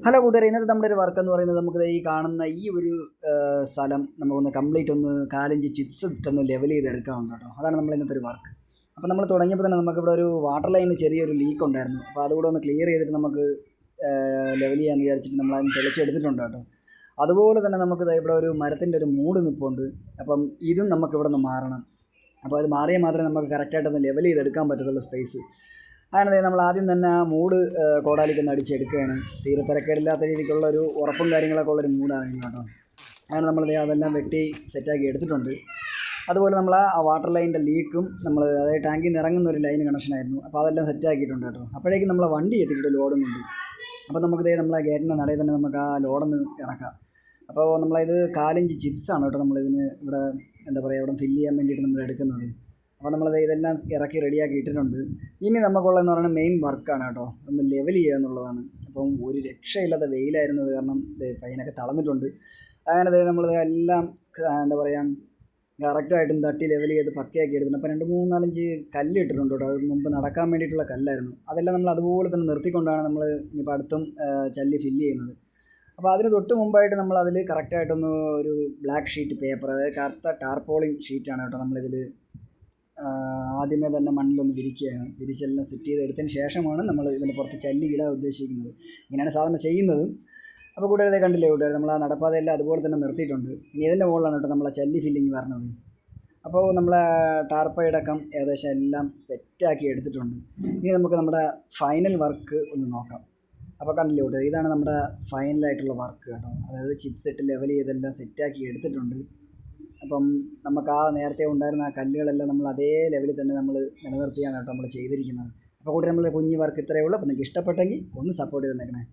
Hello കൂട്ടുകാരെ, ഇന്നത്തെ നമ്മുടെ ഒരു വർക്ക് എന്ന് പറയുന്നത് നമുക്ക് ഈ കാണുന്ന ഈ ഒരു സ്ഥലം നമുക്കൊന്ന് കംപ്ലീറ്റ് ഒന്ന് 4-5 ചിപ്സ് ഇട്ടൊന്ന് ലെവൽ ചെയ്തെടുക്കാറുണ്ട് കേട്ടോ. അതാണ് നമ്മൾ ഇന്നത്തെ ഒരു വർക്ക്. അപ്പോൾ നമ്മൾ തുടങ്ങിയപ്പോൾ തന്നെ നമുക്കിവിടെ ഒരു വാട്ടർ ലൈനിന് ചെറിയൊരു ലീക്ക് ഉണ്ടായിരുന്നു. അപ്പോൾ അതുകൂടെ ഒന്ന് ക്ലിയർ ചെയ്തിട്ട് നമുക്ക് ലെവൽ ചെയ്യാമെന്ന് വിചാരിച്ചിട്ട് നമ്മളതിന് തെളിച്ചെടുത്തിട്ടുണ്ട് കേട്ടോ. അതുപോലെ തന്നെ നമുക്ക് ഇവിടെ ഒരു മരത്തിൻ്റെ ഒരു മൂട് നിൽപ്പുണ്ട്. അപ്പം ഇതും നമുക്കിവിടെ നിന്ന് മാറണം. അപ്പോൾ അത് മാറിയാൽ മാത്രമേ നമുക്ക് കറക്റ്റായിട്ടൊന്ന് ലെവൽ ചെയ്തെടുക്കാൻ പറ്റത്തുള്ളൂ സ്പേസ്. അങ്ങനെ നമ്മൾ ആദ്യം തന്നെ ആ മൂട് കോടാലിക്കൊന്ന് അടിച്ചെടുക്കുകയാണ്. തീരെ തിരക്കേടില്ലാത്ത രീതിക്കുള്ള ഒരു ഉറപ്പും കാര്യങ്ങളൊക്കെ ഉള്ളൊരു മൂടാണ് കേട്ടോ. അങ്ങനെ നമ്മൾ അതെല്ലാം വെട്ടി സെറ്റാക്കി എടുത്തിട്ടുണ്ട്. അതുപോലെ നമ്മൾ ആ വാട്ടർ ലൈനിൻ്റെ ലീക്കും നമ്മൾ അതായത് ടാങ്കിൽ നിന്ന് ഇറങ്ങുന്ന ഒരു ലൈൻ കണക്ഷനായിരുന്നു. അപ്പോൾ അതെല്ലാം സെറ്റാക്കിയിട്ടുണ്ട് കേട്ടോ. അപ്പോഴേക്കും നമ്മളെ വണ്ടി എത്തിയിട്ട് ലോഡും കൊണ്ട്. അപ്പോൾ നമുക്കിതേ നമ്മളെ ഗേറ്റിൻ്റെ നടയിൽ തന്നെ നമുക്ക് ആ ലോഡൊന്ന് ഇറക്കാം. അപ്പോൾ നമ്മളത് 4-5 ചിപ്സാണ് കേട്ടോ നമ്മളിതിന് ഇവിടെ എന്താ പറയുക ഇവിടെ ഫില്ല് ചെയ്യാൻ വേണ്ടിയിട്ട് നമ്മൾ എടുക്കുന്നത്. അപ്പോൾ നമ്മളത് ഇതെല്ലാം ഇറക്കി റെഡിയാക്കി ഇട്ടിട്ടുണ്ട്. ഇനി നമുക്കുള്ളതെന്ന് പറയുന്നത് മെയിൻ വർക്കാണ് കേട്ടോ. ഒന്ന് ലെവൽ ചെയ്യുക എന്നുള്ളതാണ്. അപ്പം ഒരു രക്ഷയില്ലാത്ത വെയിലായിരുന്നത് കാരണം പയ്യനൊക്കെ തളർന്നിട്ടുണ്ട്. അങ്ങനെ നമ്മളിത് എല്ലാം എന്താ പറയുക കറക്റ്റായിട്ടും തട്ടി ലെവൽ ചെയ്ത് പക്കയാക്കി എടുത്തിട്ടുണ്ട്. അപ്പോൾ 2-3-4-5 കല്ല് ഇട്ടിട്ടുണ്ട് കേട്ടോ. അത് മുമ്പ് നടക്കാൻ വേണ്ടിയിട്ടുള്ള കല്ലായിരുന്നു. അതെല്ലാം നമ്മൾ അതുപോലെ തന്നെ നിർത്തിക്കൊണ്ടാണ് നമ്മൾ ഇനിയിപ്പോൾ അടുത്തും ചല്ലി ഫില്ല് ചെയ്യുന്നത്. അപ്പോൾ അതിന് തൊട്ട് മുമ്പായിട്ട് നമ്മൾ അതിൽ കറക്റ്റായിട്ടൊന്ന് ഒരു ബ്ലാക്ക് ഷീറ്റ് പേപ്പർ, അതായത് കറുത്ത ടാർപോളിൻ ഷീറ്റാണ് കേട്ടോ നമ്മളിതിൽ ആദ്യമേ തന്നെ മണ്ണിലൊന്ന് വിരിക്കുകയാണ്. വിരിച്ചെല്ലാം സെറ്റ് ചെയ്തെടുത്തതിന് ശേഷമാണ് നമ്മൾ ഇതിന് പുറത്ത് ചല്ലി ഇടാൻ ഉദ്ദേശിക്കുന്നത്. ഇങ്ങനെയാണ് സാധാരണ ചെയ്യുന്നത്. അപ്പോൾ കൂട്ടുകാരെ കണ്ടില്ലേ കൂട്ടുകാർ, നമ്മൾ ആ നടപ്പാതയെല്ലാം അതുപോലെ തന്നെ നിർത്തിയിട്ടുണ്ട്. ഇനി ഇതിൻ്റെ മുകളിലാണ് കേട്ടോ നമ്മൾ ആ ചല്ലി ഫില്ലിങ് പറഞ്ഞത്. അപ്പോൾ നമ്മളെ ടാർപ്പയടക്കം ഏകദേശം എല്ലാം സെറ്റാക്കി എടുത്തിട്ടുണ്ട്. ഇനി നമുക്ക് നമ്മുടെ ഫൈനൽ വർക്ക് ഒന്ന് നോക്കാം. അപ്പോൾ കണ്ടില്ലേ കൂട്ടുകാർ, ഇതാണ് നമ്മുടെ ഫൈനലായിട്ടുള്ള വർക്ക് കേട്ടോ. അതായത് ചിപ്സ് ഇട്ട് ലെവൽ ചെയ്തെല്ലാം സെറ്റാക്കി എടുത്തിട്ടുണ്ട്. അപ്പം നമുക്ക് ആ നേരത്തെ ഉണ്ടായിരുന്ന ആ കല്ലുകളെല്ലാം നമ്മൾ അതേ ലെവലിൽ തന്നെ നമ്മൾ നിലനിർത്തിയാണ് കേട്ടോ നമ്മൾ ചെയ്തിരിക്കുന്നത്. അപ്പോൾ കൂടി നമ്മൾ കുഞ്ഞ് വർക്ക് ഇത്രയേ ഉള്ളൂ. അപ്പോൾ നിങ്ങൾക്ക് ഇഷ്ടപ്പെട്ടെങ്കിൽ ഒന്ന് സപ്പോർട്ട് ചെയ്ത് തന്നേക്കണേ.